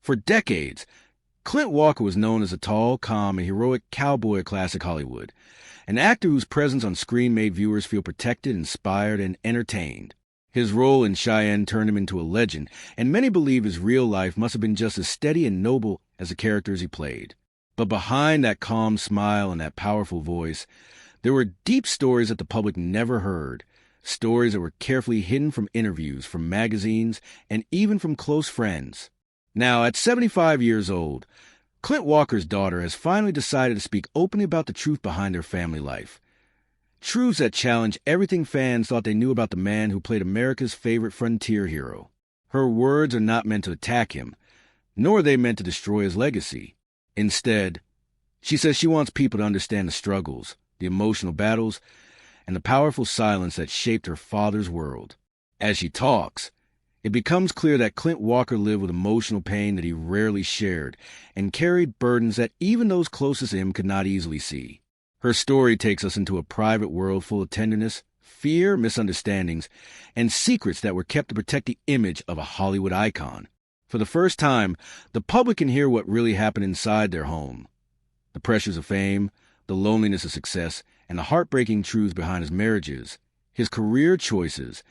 For decades, Clint Walker was known as a tall, calm, and heroic cowboy of classic Hollywood, an actor whose presence on screen made viewers feel protected, inspired, and entertained. His role in Cheyenne turned him into a legend, and many believe his real life must have been just as steady and noble as the characters he played. But behind that calm smile and that powerful voice, there were deep stories that the public never heard, stories that were carefully hidden from interviews, from magazines, and even from close friends. Now, at 75 years old, Clint Walker's daughter has finally decided to speak openly about the truth behind their family life. Truths that challenge everything fans thought they knew about the man who played America's favorite frontier hero. Her words are not meant to attack him, nor are they meant to destroy his legacy. Instead, she says she wants people to understand the struggles, the emotional battles, and the powerful silence that shaped her father's world. As she talks, it becomes clear that Clint Walker lived with emotional pain that he rarely shared and carried burdens that even those closest to him could not easily see. Her story takes us into a private world full of tenderness, fear, misunderstandings, and secrets that were kept to protect the image of a Hollywood icon. For the first time, the public can hear what really happened inside their home. The pressures of fame, the loneliness of success, and the heartbreaking truths behind his marriages, his career choices,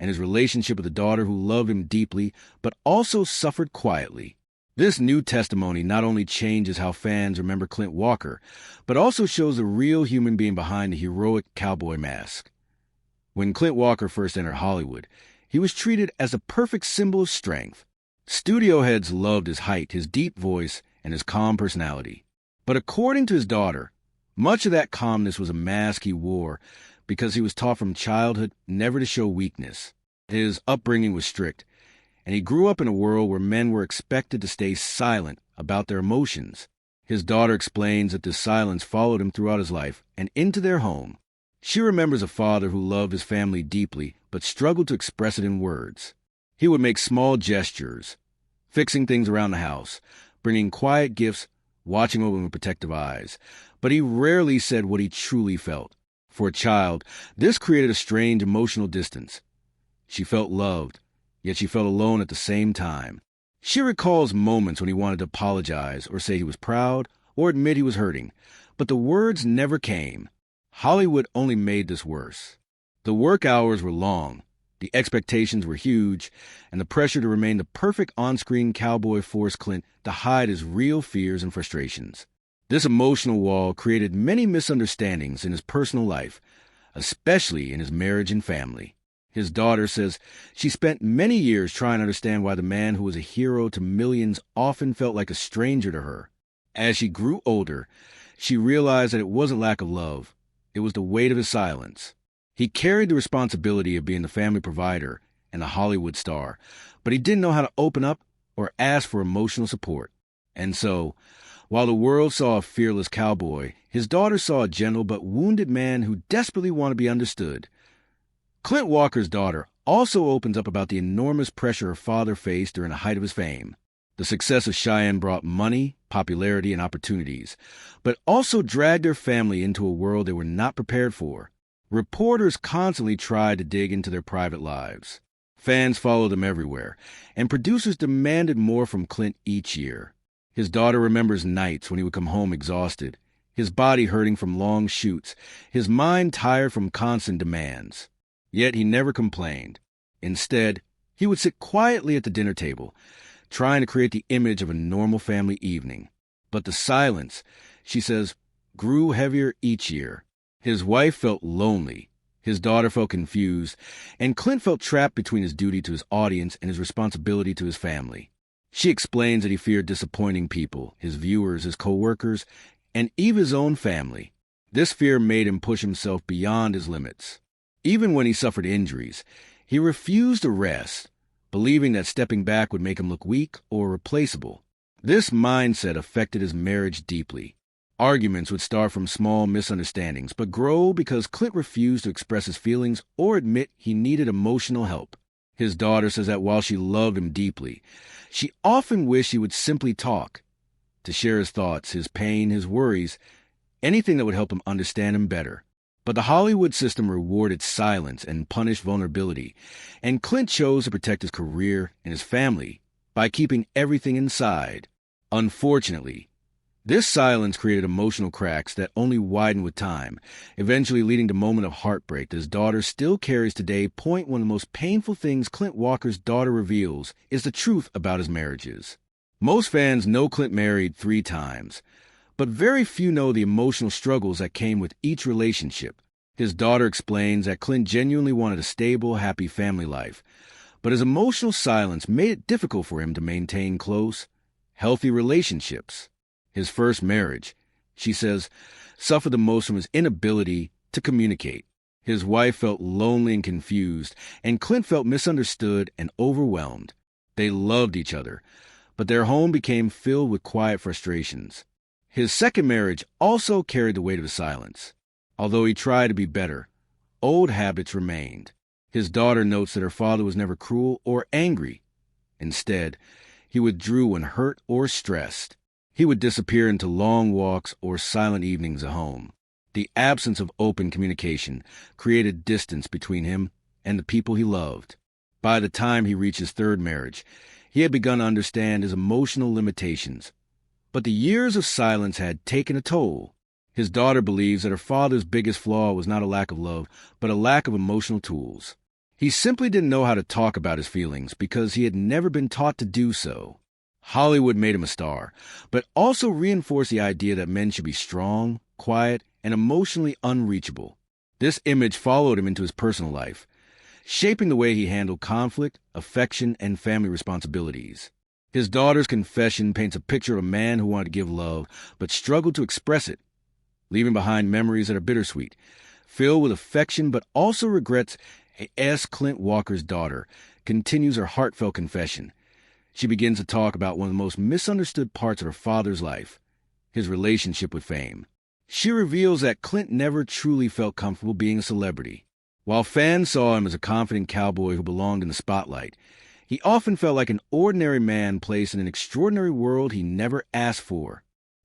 and his relationship with a daughter who loved him deeply but also suffered quietly. This new testimony not only changes how fans remember Clint Walker, but also shows the real human being behind the heroic cowboy mask. When Clint Walker first entered Hollywood, he was treated as a perfect symbol of strength. Studio heads loved his height, his deep voice, and his calm personality. But according to his daughter, much of that calmness was a mask he wore because he was taught from childhood never to show weakness. His upbringing was strict, and he grew up in a world where men were expected to stay silent about their emotions. His daughter explains that this silence followed him throughout his life and into their home. She remembers a father who loved his family deeply but struggled to express it in words. He would make small gestures, fixing things around the house, bringing quiet gifts, watching over him with protective eyes. But he rarely said what he truly felt. For a child, this created a strange emotional distance. She felt loved, yet she felt alone at the same time. She recalls moments when he wanted to apologize or say he was proud or admit he was hurting, but the words never came. Hollywood only made this worse. The work hours were long. The expectations were huge, and the pressure to remain the perfect on-screen cowboy forced Clint to hide his real fears and frustrations. This emotional wall created many misunderstandings in his personal life, especially in his marriage and family. His daughter says she spent many years trying to understand why the man who was a hero to millions often felt like a stranger to her. As she grew older, she realized that it wasn't lack of love, it was the weight of his silence. He carried the responsibility of being the family provider and the Hollywood star, but he didn't know how to open up or ask for emotional support. And so, while the world saw a fearless cowboy, his daughter saw a gentle but wounded man who desperately wanted to be understood. Clint Walker's daughter also opens up about the enormous pressure her father faced during the height of his fame. The success of Cheyenne brought money, popularity, and opportunities, but also dragged their family into a world they were not prepared for. Reporters constantly tried to dig into their private lives. Fans followed them everywhere, and producers demanded more from Clint each year. His daughter remembers nights when he would come home exhausted, his body hurting from long shoots, his mind tired from constant demands. Yet he never complained. Instead, he would sit quietly at the dinner table, trying to create the image of a normal family evening. But the silence, she says, grew heavier each year. His wife felt lonely, his daughter felt confused, and Clint felt trapped between his duty to his audience and his responsibility to his family. She explains that he feared disappointing people, his viewers, his co-workers, and even his own family. This fear made him push himself beyond his limits. Even when he suffered injuries, he refused to rest, believing that stepping back would make him look weak or replaceable. This mindset affected his marriage deeply. Arguments would start from small misunderstandings, but grow because Clint refused to express his feelings or admit he needed emotional help. His daughter says that while she loved him deeply, she often wished he would simply talk, to share his thoughts, his pain, his worries, anything that would help him understand him better. But the Hollywood system rewarded silence and punished vulnerability, and Clint chose to protect his career and his family by keeping everything inside. Unfortunately, this silence created emotional cracks that only widened with time, eventually leading to a moment of heartbreak that his daughter still carries today. One of the most painful things Clint Walker's daughter reveals is the truth about his marriages. Most fans know Clint married 3 times, but very few know the emotional struggles that came with each relationship. His daughter explains that Clint genuinely wanted a stable, happy family life, but his emotional silence made it difficult for him to maintain close, healthy relationships. His first marriage, she says, suffered the most from his inability to communicate. His wife felt lonely and confused, and Clint felt misunderstood and overwhelmed. They loved each other, but their home became filled with quiet frustrations. His second marriage also carried the weight of his silence. Although he tried to be better, old habits remained. His daughter notes that her father was never cruel or angry. Instead, he withdrew when hurt or stressed. He would disappear into long walks or silent evenings at home. The absence of open communication created distance between him and the people he loved. By the time he reached his third marriage, he had begun to understand his emotional limitations. But the years of silence had taken a toll. His daughter believes that her father's biggest flaw was not a lack of love, but a lack of emotional tools. He simply didn't know how to talk about his feelings because he had never been taught to do so. Hollywood made him a star, but also reinforced the idea that men should be strong, quiet, and emotionally unreachable. This image followed him into his personal life, shaping the way he handled conflict, affection, and family responsibilities. His daughter's confession paints a picture of a man who wanted to give love, but struggled to express it, leaving behind memories that are bittersweet, filled with affection but also regrets. As Clint Walker's daughter continues her heartfelt confession, she begins to talk about one of the most misunderstood parts of her father's life, his relationship with fame. She reveals that Clint never truly felt comfortable being a celebrity. While fans saw him as a confident cowboy who belonged in the spotlight, he often felt like an ordinary man placed in an extraordinary world he never asked for.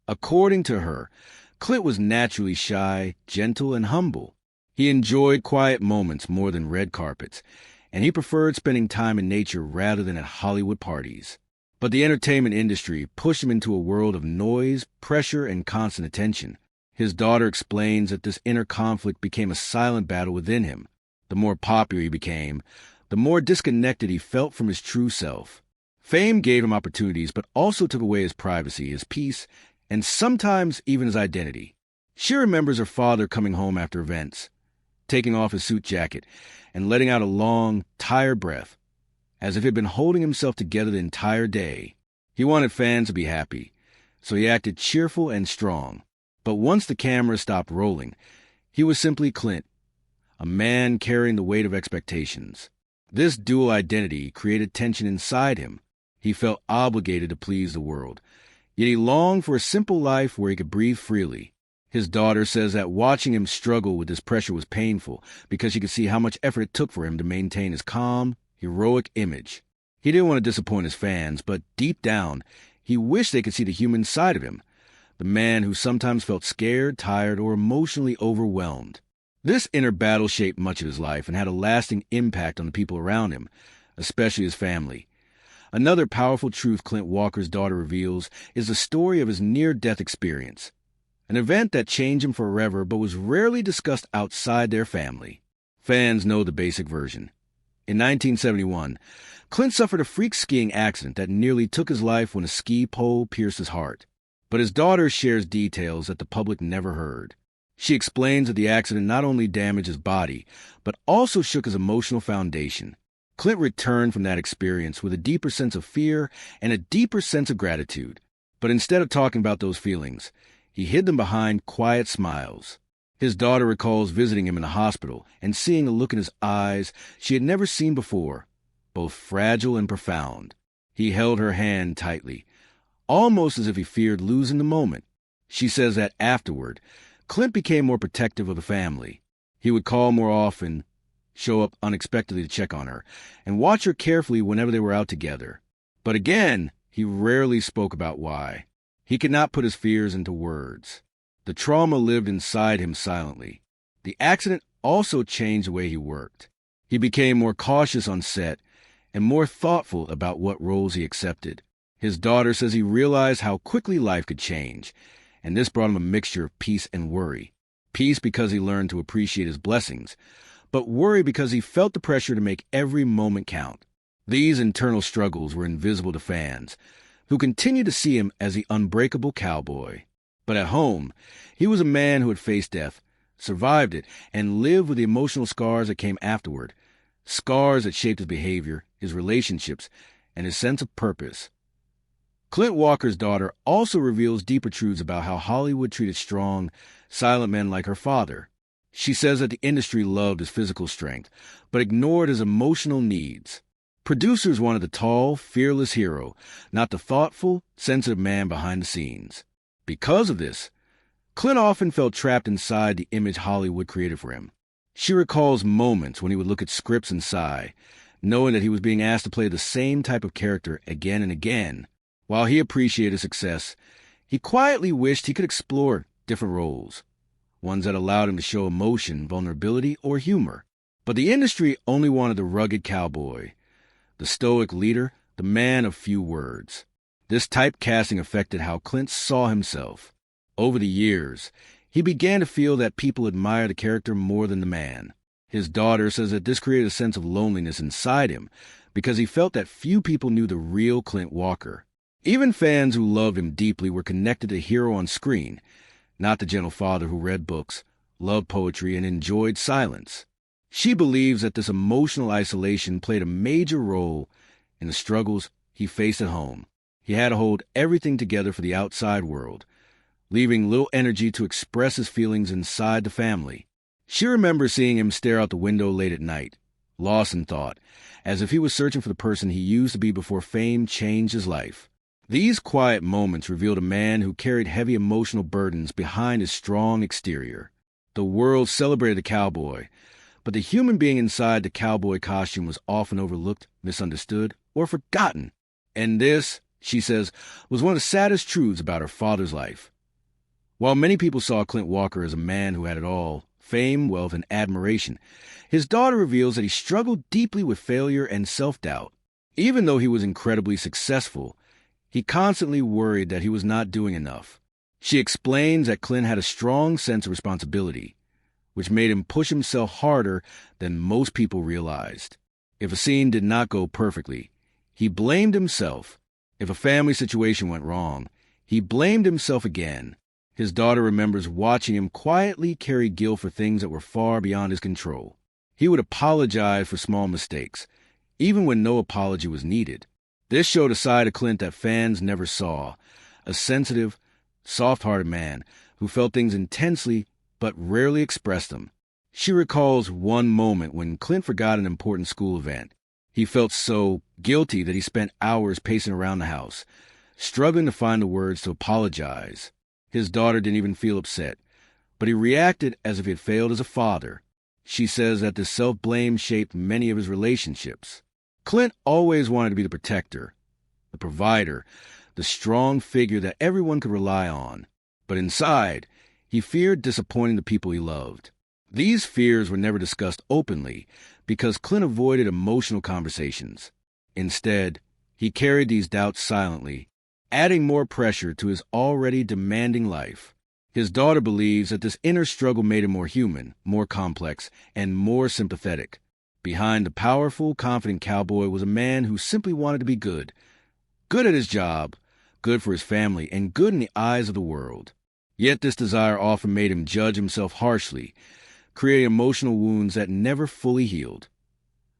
According to her, Clint was naturally shy, gentle, and humble. He enjoyed quiet moments more than red carpets, and he preferred spending time in nature rather than at Hollywood parties. But the entertainment industry pushed him into a world of noise, pressure, and constant attention. His daughter explains that this inner conflict became a silent battle within him. The more popular he became, the more disconnected he felt from his true self. Fame gave him opportunities, but also took away his privacy, his peace, and sometimes even his identity. She remembers her father coming home after events, taking off his suit jacket, and letting out a long, tired breath, as if he had been holding himself together the entire day. He wanted fans to be happy, so he acted cheerful and strong. But once the camera stopped rolling, he was simply Clint, a man carrying the weight of expectations. This dual identity created tension inside him. He felt obligated to please the world, yet he longed for a simple life where he could breathe freely. His daughter says that watching him struggle with this pressure was painful because she could see how much effort it took for him to maintain his calm, heroic image. He didn't want to disappoint his fans, but deep down, he wished they could see the human side of him, the man who sometimes felt scared, tired, or emotionally overwhelmed. This inner battle shaped much of his life and had a lasting impact on the people around him, especially his family. Another powerful truth Clint Walker's daughter reveals is the story of his near-death experience, an event that changed him forever but was rarely discussed outside their family. Fans know the basic version. In 1971, Clint suffered a freak skiing accident that nearly took his life when a ski pole pierced his heart. But his daughter shares details that the public never heard. She explains that the accident not only damaged his body, but also shook his emotional foundation. Clint returned from that experience with a deeper sense of fear and a deeper sense of gratitude. But instead of talking about those feelings, he hid them behind quiet smiles. His daughter recalls visiting him in the hospital and seeing a look in his eyes she had never seen before, both fragile and profound. He held her hand tightly, almost as if he feared losing the moment. She says that afterward, Clint became more protective of the family. He would call more often, show up unexpectedly to check on her, and watch her carefully whenever they were out together. But again, he rarely spoke about why. He could not put his fears into words. The trauma lived inside him silently. The accident also changed the way he worked. He became more cautious on set and more thoughtful about what roles he accepted. His daughter says he realized how quickly life could change, and this brought him a mixture of peace and worry. Peace because he learned to appreciate his blessings, but worry because he felt the pressure to make every moment count. These internal struggles were invisible to fans, who continued to see him as the unbreakable cowboy. But at home, he was a man who had faced death, survived it, and lived with the emotional scars that came afterward, scars that shaped his behavior, his relationships, and his sense of purpose. Clint Walker's daughter also reveals deeper truths about how Hollywood treated strong, silent men like her father. She says that the industry loved his physical strength, but ignored his emotional needs. Producers wanted the tall, fearless hero, not the thoughtful, sensitive man behind the scenes. Because of this, Clint often felt trapped inside the image Hollywood created for him. She recalls moments when he would look at scripts and sigh, knowing that he was being asked to play the same type of character again and again. While he appreciated success, he quietly wished he could explore different roles, ones that allowed him to show emotion, vulnerability, or humor. But the industry only wanted the rugged cowboy, the stoic leader, the man of few words. This typecasting affected how Clint saw himself. Over the years, he began to feel that people admired the character more than the man. His daughter says that this created a sense of loneliness inside him because he felt that few people knew the real Clint Walker. Even fans who loved him deeply were connected to the hero on screen, not the gentle father who read books, loved poetry, and enjoyed silence. She believes that this emotional isolation played a major role in the struggles he faced at home. He had to hold everything together for the outside world, leaving little energy to express his feelings inside the family. She remembers seeing him stare out the window late at night, lost in thought, as if he was searching for the person he used to be before fame changed his life. These quiet moments revealed a man who carried heavy emotional burdens behind his strong exterior. The world celebrated the cowboy, but the human being inside the cowboy costume was often overlooked, misunderstood, or forgotten. And this, she says, was one of the saddest truths about her father's life. While many people saw Clint Walker as a man who had it all, fame, wealth, and admiration, his daughter reveals that he struggled deeply with failure and self-doubt. Even though he was incredibly successful, he constantly worried that he was not doing enough. She explains that Clint had a strong sense of responsibility, which made him push himself harder than most people realized. If a scene did not go perfectly, he blamed himself. If a family situation went wrong, he blamed himself again. His daughter remembers watching him quietly carry guilt for things that were far beyond his control. He would apologize for small mistakes, even when no apology was needed. This showed a side of Clint that fans never saw, a sensitive, soft-hearted man who felt things intensely but rarely expressed them. She recalls one moment when Clint forgot an important school event. He felt so guilty that he spent hours pacing around the house, struggling to find the words to apologize. His daughter didn't even feel upset, but he reacted as if he had failed as a father. She says that this self-blame shaped many of his relationships. Clint always wanted to be the protector, the provider, the strong figure that everyone could rely on. But inside, he feared disappointing the people he loved. These fears were never discussed openly because Clint avoided emotional conversations. Instead, he carried these doubts silently, adding more pressure to his already demanding life. His daughter believes that this inner struggle made him more human, more complex, and more sympathetic. Behind the powerful, confident cowboy was a man who simply wanted to be good. Good at his job, good for his family, and good in the eyes of the world. Yet this desire often made him judge himself harshly, creating emotional wounds that never fully healed.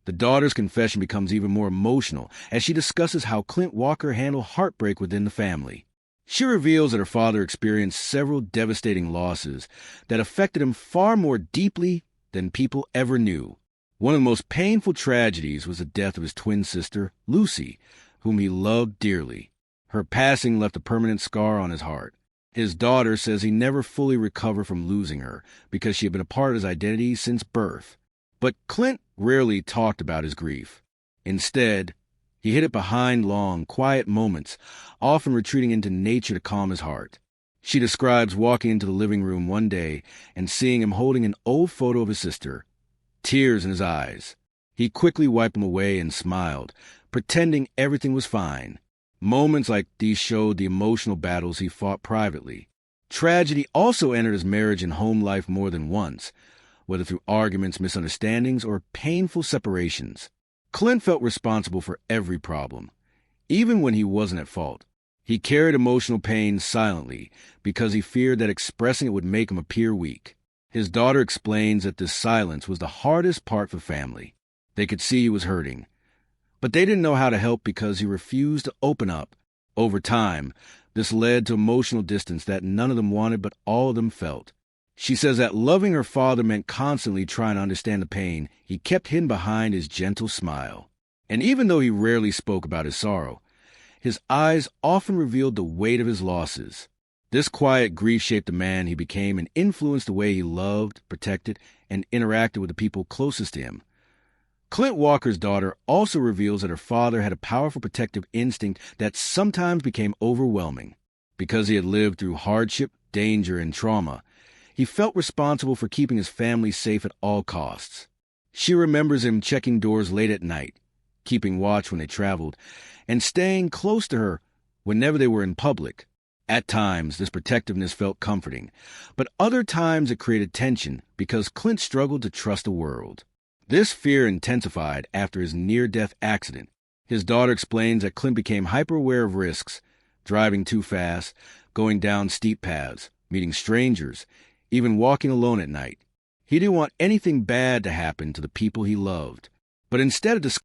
The daughter's confession becomes even more emotional as she discusses how Clint Walker handled heartbreak within the family. She reveals that her father experienced several devastating losses that affected him far more deeply than people ever knew. One of the most painful tragedies was the death of his twin sister, Lucy, whom he loved dearly. Her passing left a permanent scar on his heart. His daughter says he never fully recovered from losing her because she had been a part of his identity since birth. But Clint rarely talked about his grief. Instead, he hid it behind long, quiet moments, often retreating into nature to calm his heart. She describes walking into the living room one day and seeing him holding an old photo of his sister, tears in his eyes. He quickly wiped them away and smiled, pretending everything was fine. Moments like these showed the emotional battles he fought privately. Tragedy also entered his marriage and home life more than once, whether through arguments, misunderstandings, or painful separations. Clint felt responsible for every problem, even when he wasn't at fault. He carried emotional pain silently because he feared that expressing it would make him appear weak. His daughter explains that this silence was the hardest part for family. They could see he was hurting, but they didn't know how to help because he refused to open up. Over time, this led to emotional distance that none of them wanted but all of them felt. She says that loving her father meant constantly trying to understand the pain he kept hidden behind his gentle smile. And even though he rarely spoke about his sorrow, his eyes often revealed the weight of his losses. This quiet grief shaped the man he became and influenced the way he loved, protected, and interacted with the people closest to him. Clint Walker's daughter also reveals that her father had a powerful protective instinct that sometimes became overwhelming. Because he had lived through hardship, danger, and trauma, he felt responsible for keeping his family safe at all costs. She remembers him checking doors late at night, keeping watch when they traveled, and staying close to her whenever they were in public. At times, this protectiveness felt comforting, but other times it created tension because Clint struggled to trust the world. This fear intensified after his near-death accident. His daughter explains that Clint became hyper-aware of risks, driving too fast, going down steep paths, meeting strangers, even walking alone at night. He didn't want anything bad to happen to the people he loved. But instead of